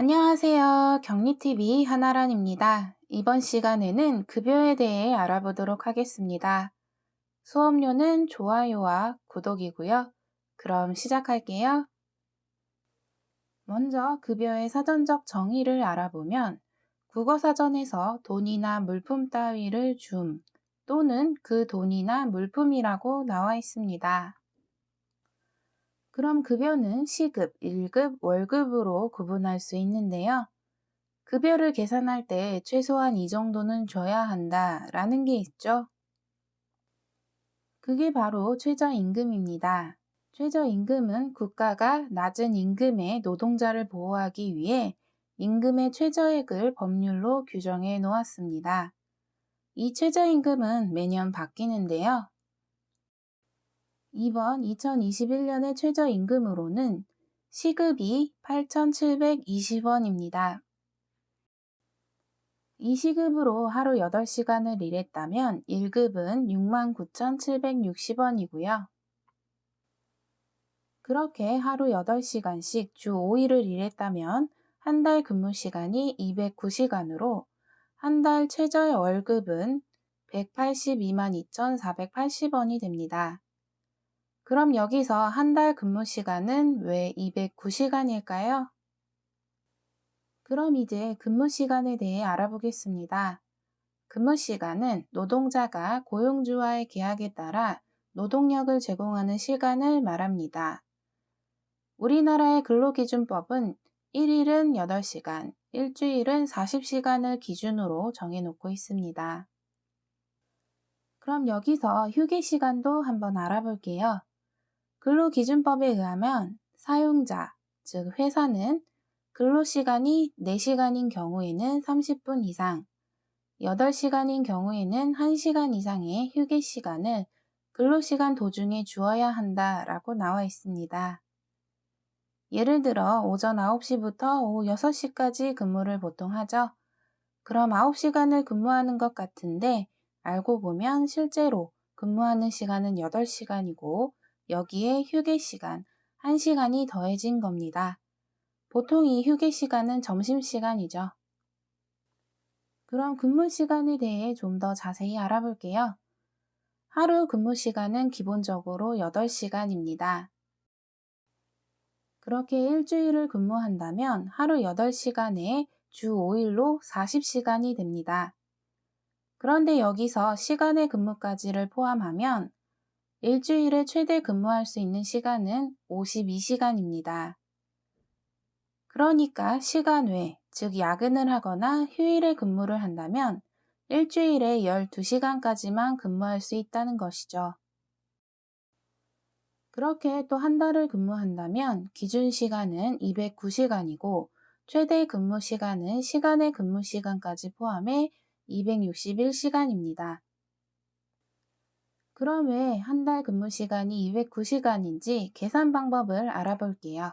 안녕하세요. 격리TV 한아란입니다. 이번 시간에는 급여에 대해 알아보도록 하겠습니다. 수업료는 좋아요와 구독이고요. 그럼 시작할게요. 먼저 급여의 사전적 정의를 알아보면 국어사전에서 돈이나 물품 따위를 줌 또는 그 돈이나 물품이라고 나와 있습니다. 그럼 급여는 시급, 1급, 월급으로 구분할 수 있는데요. 급여를 계산할 때 최소한 이 정도는 줘야 한다 라는 게 있죠. 그게 바로 최저임금입니다. 최저임금은 국가가 낮은 임금의 노동자를 보호하기 위해 임금의 최저액을 법률로 규정해 놓았습니다. 이 최저임금은 매년 바뀌는데요. 이번 2021년의 최저임금으로는 시급이 8,720원입니다. 이 시급으로 하루 8시간을 일했다면 1급은 69,760원이고요. 그렇게 하루 8시간씩 주 5일을 일했다면 한 달 근무 시간이 209시간으로 한 달 최저 월급은 182만 2,480원이 됩니다. 그럼 여기서 한 달 근무 시간은 왜 209시간일까요? 그럼 이제 근무 시간에 대해 알아보겠습니다. 근무 시간은 노동자가 고용주와의 계약에 따라 노동력을 제공하는 시간을 말합니다. 우리나라의 근로기준법은 1일은 8시간, 일주일은 40시간을 기준으로 정해놓고 있습니다. 그럼 여기서 휴게 시간도 한번 알아볼게요. 근로기준법에 의하면 사용자, 즉 회사는 근로시간이 4시간인 경우에는 30분 이상, 8시간인 경우에는 1시간 이상의 휴게 시간을 근로시간 도중에 주어야 한다라고 나와 있습니다. 예를 들어 오전 9시부터 오후 6시까지 근무를 보통 하죠. 그럼 9시간을 근무하는 것 같은데 알고 보면 실제로 근무하는 시간은 8시간이고 여기에 휴게 시간 1시간이 더해진 겁니다. 보통 이 휴게 시간은 점심시간이죠. 그럼 근무 시간에 대해 좀 더 자세히 알아볼게요. 하루 근무 시간은 기본적으로 8시간입니다. 그렇게 일주일을 근무한다면 하루 8시간에 주 5일로 40시간이 됩니다. 그런데 여기서 시간의 근무까지를 포함하면 일주일에 최대 근무할 수 있는 시간은 52시간입니다. 그러니까 시간 외, 즉 야근을 하거나 휴일에 근무를 한다면 일주일에 12시간까지만 근무할 수 있다는 것이죠. 그렇게 또 한 달을 근무한다면 기준 시간은 209시간이고 최대 근무 시간은 시간의 근무 시간까지 포함해 261시간입니다. 그럼 왜 한 달 근무 시간이 209시간인지 계산 방법을 알아볼게요.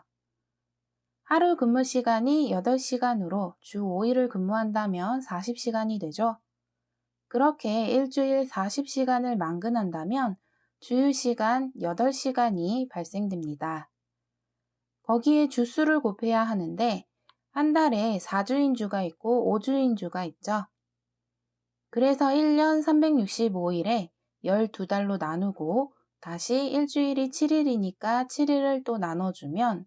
하루 근무 시간이 8시간으로 주 5일을 근무한다면 40시간이 되죠. 그렇게 일주일 40시간을 만근한다면 주휴시간 8시간이 발생됩니다. 거기에 주수를 곱해야 하는데 한 달에 4주인주가 있고 5주인주가 있죠. 그래서 1년 365일에 12달로 나누고 다시 일주일이 7일이니까 7일을 또 나눠주면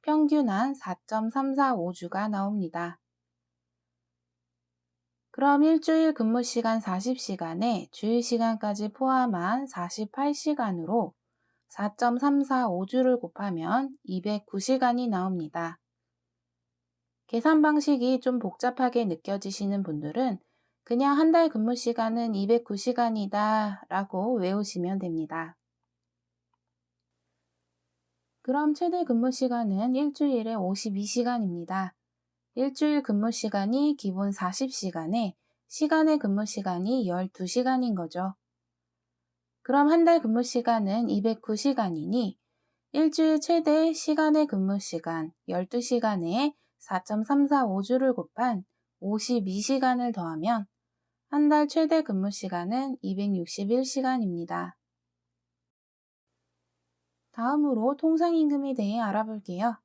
평균 한 4.345주가 나옵니다. 그럼 일주일 근무 시간 40시간에 주휴시간까지 포함한 48시간으로 4.345주를 곱하면 209시간이 나옵니다. 계산 방식이 좀 복잡하게 느껴지시는 분들은 그냥 한 달 근무 시간은 209시간이다 라고 외우시면 됩니다. 그럼 최대 근무 시간은 일주일에 52시간입니다. 일주일 근무 시간이 기본 40시간에 시간의 근무 시간이 12시간인 거죠. 그럼 한 달 근무 시간은 209시간이니 일주일 최대 시간의 근무 시간 12시간에 4.345주를 곱한 52시간을 더하면 한 달 최대 근무 시간은 261시간입니다. 다음으로 통상임금에 대해 알아볼게요.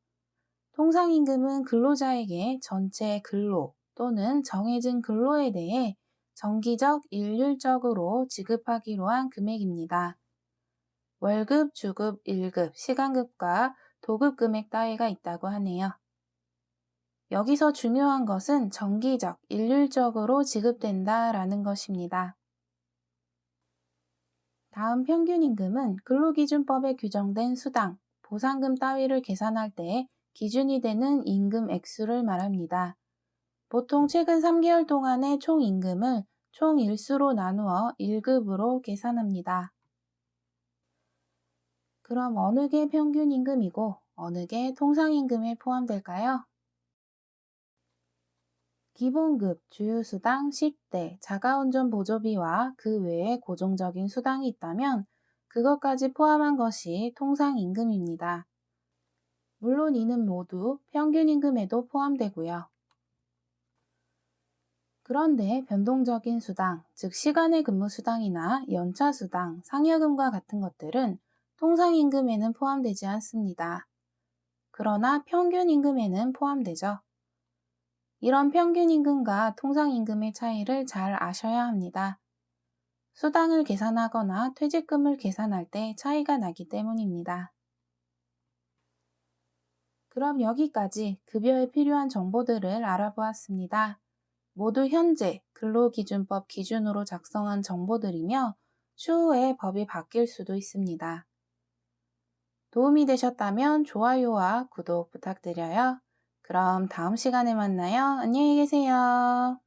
통상임금은 근로자에게 전체 근로 또는 정해진 근로에 대해 정기적 일률적으로 지급하기로 한 금액입니다. 월급, 주급, 일급, 시간급과 도급 금액 따위가 있다고 하네요. 여기서 중요한 것은 정기적, 일률적으로 지급된다라는 것입니다. 다음 평균임금은 근로기준법에 규정된 수당, 보상금 따위를 계산할 때 기준이 되는 임금 액수를 말합니다. 보통 최근 3개월 동안의 총 임금을 총 일수로 나누어 1급으로 계산합니다. 그럼 어느 게 평균임금이고 어느 게 통상임금에 포함될까요? 기본급, 주유수당, 식대, 자가운전 보조비와 그 외에 고정적인 수당이 있다면 그것까지 포함한 것이 통상임금입니다. 물론 이는 모두 평균임금에도 포함되고요. 그런데 변동적인 수당, 즉 시간의 근무 수당이나 연차 수당, 상여금과 같은 것들은 통상임금에는 포함되지 않습니다. 그러나 평균임금에는 포함되죠. 이런 평균임금과 통상임금의 차이를 잘 아셔야 합니다. 수당을 계산하거나 퇴직금을 계산할 때 차이가 나기 때문입니다. 그럼 여기까지 급여에 필요한 정보들을 알아보았습니다. 모두 현재 근로기준법 기준으로 작성한 정보들이며 추후에 법이 바뀔 수도 있습니다. 도움이 되셨다면 좋아요와 구독 부탁드려요. 그럼 다음 시간에 만나요. 안녕히 계세요.